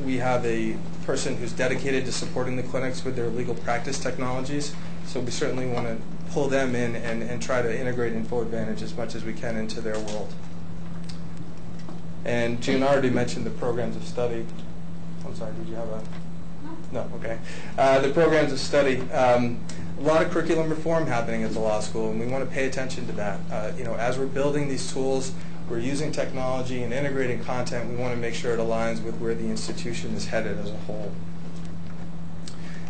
Speaker 1: We have a person who's dedicated to supporting the clinics with their legal practice technologies. So we certainly want to pull them in and try to integrate InfoAdvantage as much as we can into their world. And June already mentioned the programs of study. I'm sorry, did you have a? No, okay. The programs of study. A lot of curriculum reform happening at the law school, and we want to pay attention to that. As we're building these tools, we're using technology and integrating content. We want to make sure it aligns with where the institution is headed as a whole.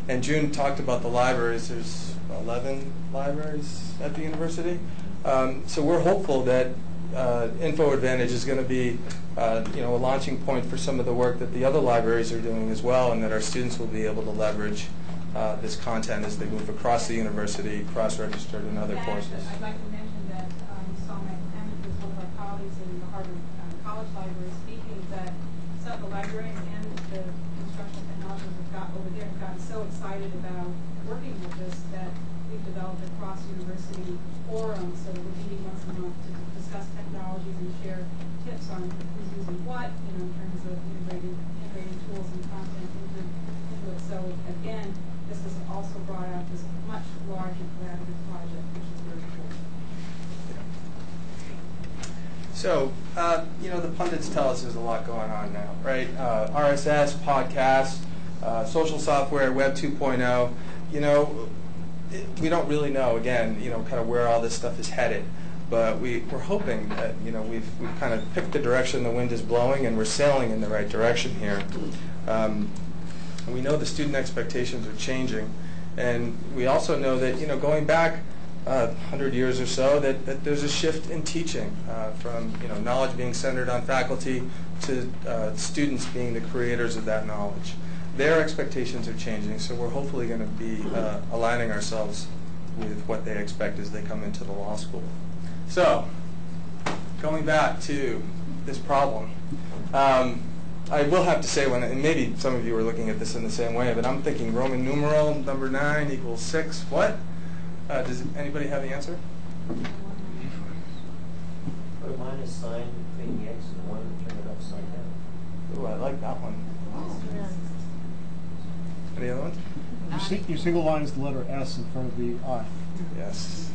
Speaker 1: And June talked about the libraries. There's 11 libraries at the university. So we're hopeful that InfoAdvantage is going to be a launching point for some of the work that the other libraries are doing as well, and that our students will be able to leverage this content as they move across the university, cross-registered in other courses.
Speaker 3: I'd like to mention that Salma Hammond was one of our colleagues in the Harvard College Library speaking that some of the librarians and the instructional technologists over there have gotten so excited about working with us that we've developed a cross-university forum, so we're meeting once a month to discuss technologies and share tips on who's using what, in terms of integrating tools and content into it. So again, this has also brought out this much larger collaborative project, which is very cool.
Speaker 1: So, the pundits tell us there's a lot going on now, right? RSS, podcasts, social software, Web 2.0. We don't really know, again, kind of where all this stuff is headed. But we're hoping that, we've kind of picked the direction the wind is blowing, and we're sailing in the right direction here. And we know the student expectations are changing. And we also know that, going back 100 years or so, that there's a shift in teaching from, knowledge being centered on faculty to students being the creators of that knowledge. Their expectations are changing, so we're hopefully going to be aligning ourselves with what they expect as they come into the law school. So, going back to this problem, I will have to say, and maybe some of you are looking at this in the same way, but I'm thinking Roman numeral number 9 equals 6. What? Does anybody have the answer?
Speaker 13: Put a minus sign between the x and the 1 and turn it upside down.
Speaker 1: Ooh, I like that one. Any other ones?
Speaker 14: You single lines the letter S in front of the I.
Speaker 1: Yes.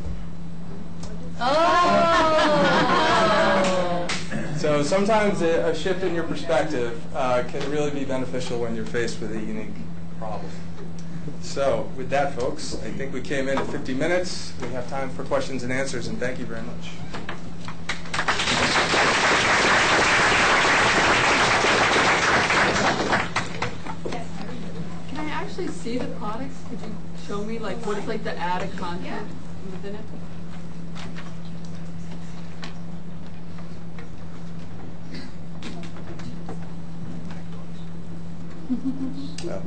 Speaker 2: Oh!
Speaker 1: So sometimes a shift in your perspective can really be beneficial when you're faced with a unique problem. So with that, folks, I think we came in at 50 minutes. We have time for questions and answers, and thank you very much.
Speaker 10: Can I actually see the products? Could you show me what is the added content within it?
Speaker 1: So.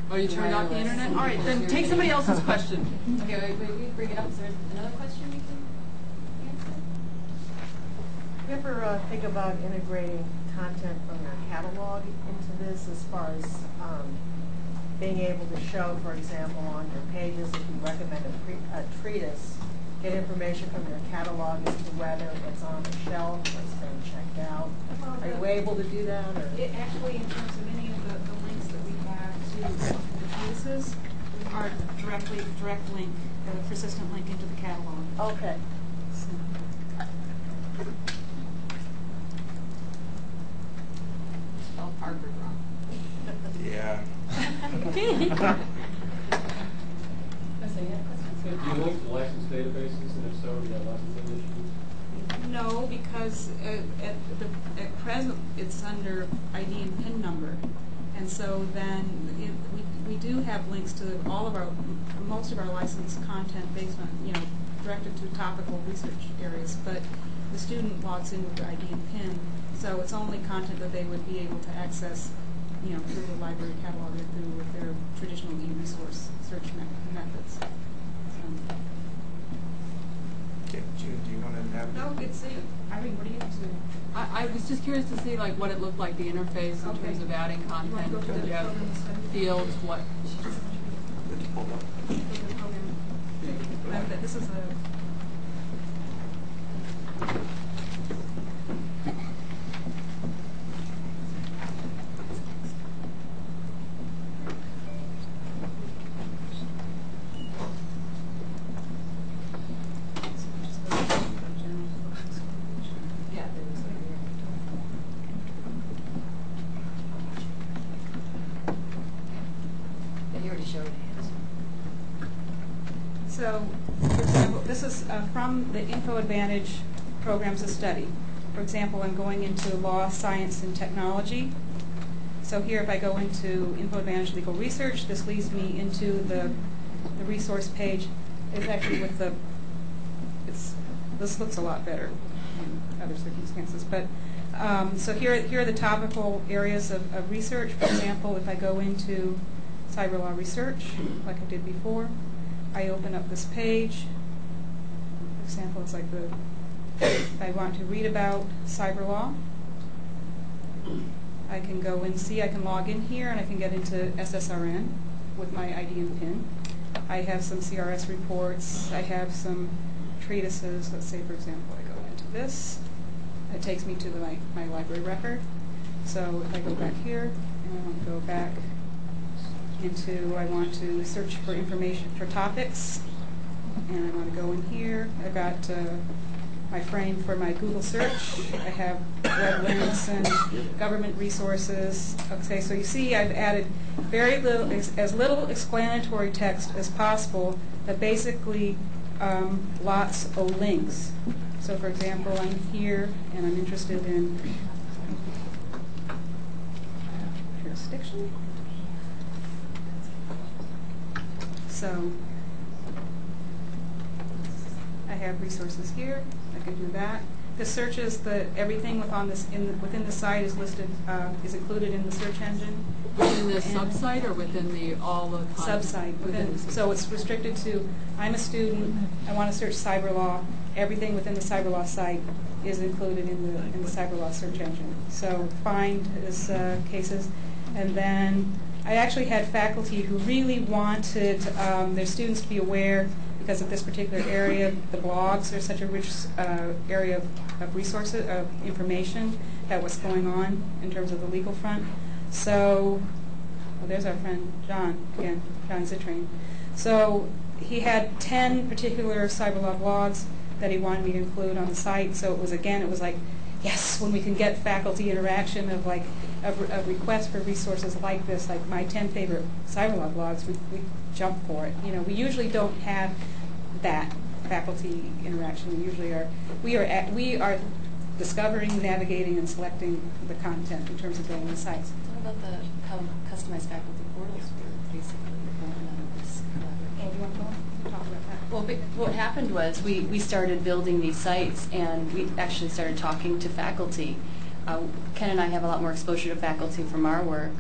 Speaker 10: Oh, you turned off the internet? All right, then take somebody else's question.
Speaker 2: Okay, wait, bring it up. Is there another question we can answer?
Speaker 15: You ever think about integrating content from your catalog into this as far as being able to show, for example, on your pages, if you recommend a treatise, get information from your catalog as to whether it's on the shelf or it's been checked out? Are you able to do that? Or?
Speaker 3: It actually, in terms of any of the links that we have to the treatises, are direct link, a persistent link into the catalog.
Speaker 15: Okay.
Speaker 10: Spelled Harvard wrong.
Speaker 1: Yeah.
Speaker 7: Do you link to license databases, and if so, do you have licensing issues?
Speaker 3: No, because at present it's under ID and PIN number, and so then we do have links to most of our licensed content based on directed to topical research areas, but the student logs in with their ID and PIN, so it's only content that they would be able to access through the library catalog or through their traditional e-resource search methods. So.
Speaker 1: Okay.
Speaker 12: June, do you want to have?
Speaker 3: No, it's, I mean, what do you have to do?
Speaker 16: I was just curious to see like what it looked like, the interface in terms of adding content.
Speaker 3: Go to the
Speaker 16: Yeah.
Speaker 3: program study.
Speaker 16: Fields, what?
Speaker 3: This is a. So, for example, this is from the Info Advantage Programs of Study. For example, I'm going into law, science, and technology. So here, if I go into Info Advantage Legal Research, this leads me into the resource page. It's actually with the, this looks a lot better in other circumstances. But so here are the topical areas of research. For example, if I go into cyber law research, like I did before, I open up this page. For example, it's like if I want to read about cyber law, I can go and see, I can log in here and I can get into SSRN with my ID and PIN. I have some CRS reports. I have some treatises. Let's say, for example, I go into this. It takes me to my library record. So if I go back here and I want to go back into, I want to search for information for topics, and I want to go in here. I've got my frame for my Google search. I have web links and government resources. Okay, so you see I've added very little, as little explanatory text as possible, but basically lots of links. So for example, I'm here and I'm interested in jurisdiction. So I have resources here. I can do that. This searches everything within the site is listed, is included in the search engine.
Speaker 16: Within the sub-site or within all the content?
Speaker 3: Sub-site. So it's restricted to, I'm a student, I want to search cyber law. Everything within the cyber law site is included in the cyber law search engine. So find is cases. And then I actually had faculty who really wanted their students to be aware, because of this particular area, the blogs are such a rich area of resources, of information about what's going on in terms of the legal front. So, well, there's our friend John, again, John Zittrain. So he had 10 particular cyber law blogs that he wanted me to include on the site. So it was like, yes, when we can get faculty interaction of requests for resources like this, like my 10 favorite cyber law blogs, we jump for it. You know, we usually don't have that faculty interaction. We are discovering, navigating, and selecting the content in terms of building the sites.
Speaker 2: What about the customized faculty portals for basically this collaboration?
Speaker 3: Oh, you want to talk about that?
Speaker 2: Well, what happened was we started building these sites, and we actually started talking to faculty. Ken and I have a lot more exposure to faculty from our work,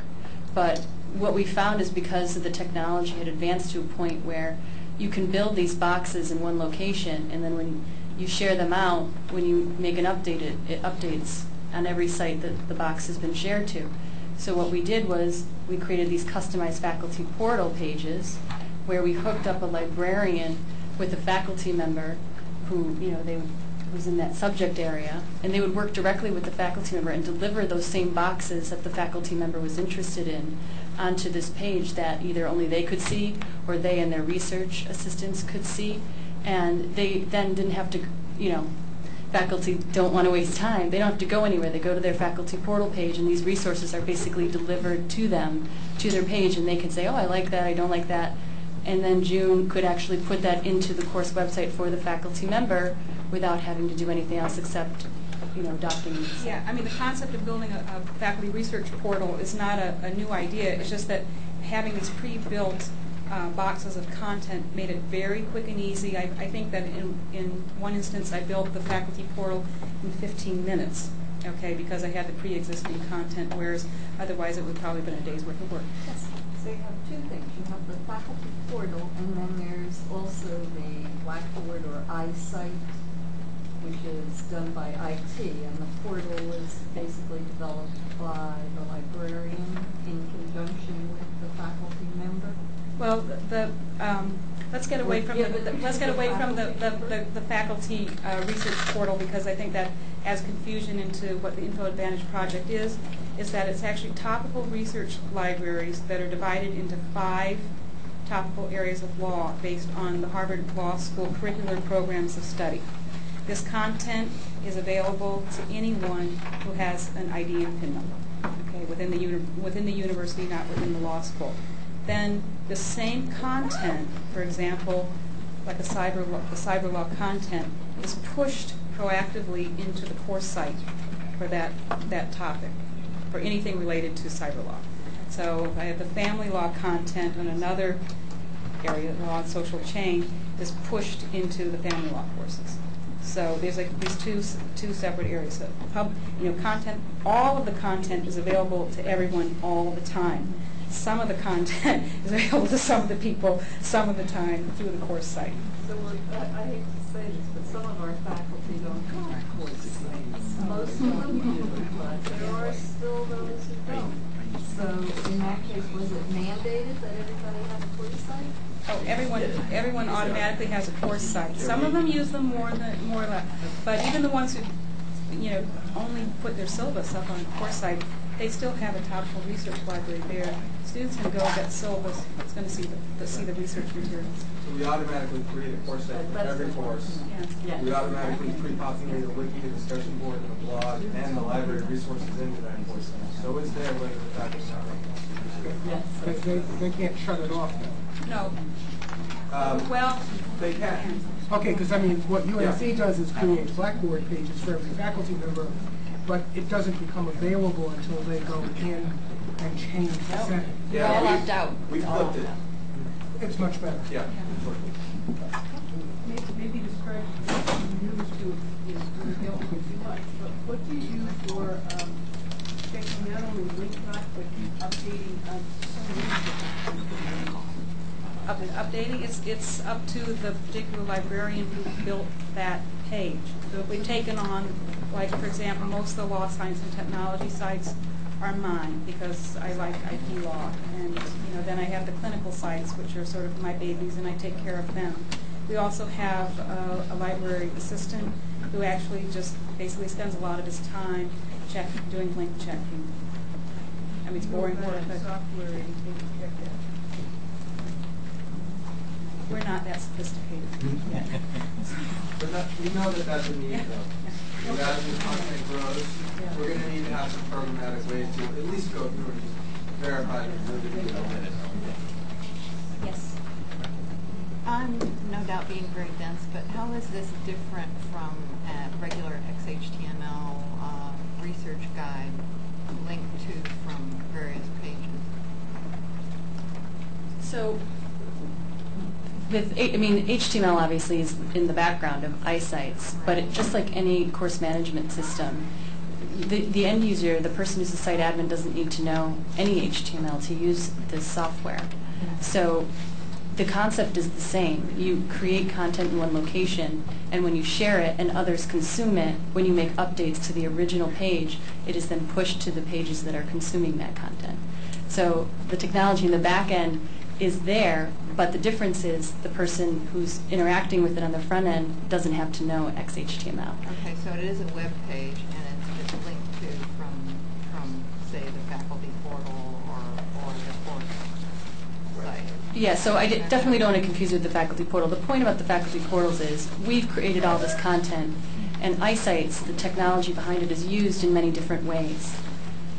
Speaker 2: but what we found is because the technology had advanced to a point where you can build these boxes in one location, and then when you share them out, when you make an update, it updates on every site that the box has been shared to. So what we did was we created these customized faculty portal pages where we hooked up a librarian with a faculty member who, was in that subject area, and they would work directly with the faculty member and deliver those same boxes that the faculty member was interested in onto this page that either only they could see or they and their research assistants could see. And they then didn't have to, faculty don't want to waste time. They don't have to go anywhere. They go to their faculty portal page, and these resources are basically delivered to them, to their page, and they can say, oh, I like that, I don't like that. And then June could actually put that into the course website for the faculty member without having to do anything else except, documents.
Speaker 3: Yeah, I mean, the concept of building a faculty research portal is not a new idea. It's just that having these pre-built boxes of content made it very quick and easy. I think that in one instance I built the faculty portal in 15 minutes, okay, because I had the pre-existing content, whereas otherwise it would probably have been a day's worth of work.
Speaker 16: Yes. So you have two things. You have the faculty portal, and then there's also the Blackboard or iSite
Speaker 17: which is done by IT, and the portal is basically developed by the librarian in conjunction with the faculty member.
Speaker 3: Well, let's get away from the faculty research portal, because I think that adds confusion into what the Info Advantage project is that it's actually topical research libraries that are divided into 5 topical areas of law based on the Harvard Law School curricular programs of study. This content is available to anyone who has an ID and PIN number, okay, within the university, not within the law school. Then the same content, for example, like the cyber law content, is pushed proactively into the course site for that topic, for anything related to cyber law. So if I have the family law content on another area, law and social change, is pushed into the family law courses. So there's like these two separate areas. So content, all of the content is available to everyone all the time. Some of the content is available to some of the people some of the time through the course site.
Speaker 17: So I hate to say this, but some of our faculty don't have course sites. Most of them do, but there are still those who don't. So in that case, was it mandated that everybody have a course site?
Speaker 3: Oh, everyone automatically has a course site. Some of them use them more or less, but even the ones who only put their syllabus up on the course site, they still have a topical research library there. Students can go get syllabus. It's going to see the research materials.
Speaker 12: So we automatically create a course site for every course.
Speaker 3: Yeah.
Speaker 12: We automatically pre-populate a wiki, a discussion board, and a blog, and the library resources into that course site. So it's there whether the faculty is not.
Speaker 14: Yes. They can't shut it off though.
Speaker 3: No. Well,
Speaker 12: they can.
Speaker 14: Okay, because I mean, what UNC does is create Blackboard pages for every faculty member, but it doesn't become available until they go in and change the setting.
Speaker 3: Yeah, all opt out.
Speaker 12: We flipped it.
Speaker 14: It's much better.
Speaker 12: Yeah.
Speaker 17: Maybe describe what you use to build what you like. But what do you use for checking not only link not, but updating so many different
Speaker 3: updating, it's up to the particular librarian who built that page. We've taken on, like, for example, most of the law, science, and technology sites are mine because I like IP law. And then I have the clinical sites, which are sort of my babies, and I take care of them. We also have a library assistant who actually just basically spends a lot of his time doing link checking. I mean, it's boring work, but
Speaker 15: software and things check that.
Speaker 3: we're not that sophisticated yet.
Speaker 12: But we know that that's a need, though. So as the content grows, we're going to need to have some programmatic ways to at least go through and just verify the validity of it.
Speaker 2: Yes.
Speaker 18: I'm no doubt being very dense, but how is this different from a regular XHTML research guide linked to from various pages?
Speaker 2: So, HTML obviously is in the background of iSites, but just like any course management system, the end user, the person who's a site admin, doesn't need to know any HTML to use this software. So the concept is the same. You create content in one location, and when you share it and others consume it, when you make updates to the original page, it is then pushed to the pages that are consuming that content. So the technology in the back end is there, but the difference is the person who's interacting with it on the front end doesn't have to know XHTML.
Speaker 18: Okay, so it is a web page, and it's just linked to from say, the faculty portal or the course site.
Speaker 2: Yeah, so I definitely don't want to confuse with the faculty portal. The point about the faculty portals is we've created all this content, and iSites, the technology behind it, is used in many different ways.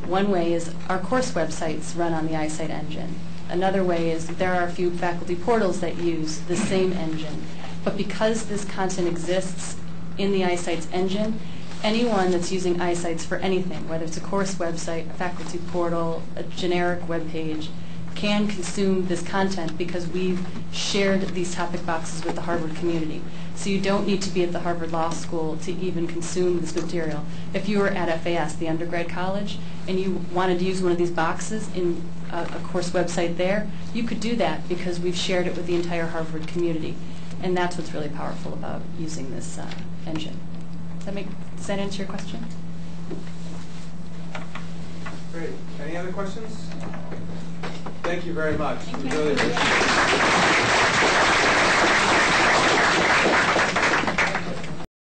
Speaker 2: One way is our course websites run on the iSite engine. Another way is there are a few faculty portals that use the same engine. But because this content exists in the iSites engine, anyone that's using iSites for anything, whether it's a course website, a faculty portal, a generic web page, can consume this content because we've shared these topic boxes with the Harvard community. So you don't need to be at the Harvard Law School to even consume this material. If you were at FAS, the undergrad college, and you wanted to use one of these boxes in a course website there, you could do that because we've shared it with the entire Harvard community. And that's what's really powerful about using this engine. Does that answer your question?
Speaker 12: Great. Any other questions? Thank you very much.
Speaker 2: Thank
Speaker 12: We
Speaker 2: you.
Speaker 12: really appreciate it.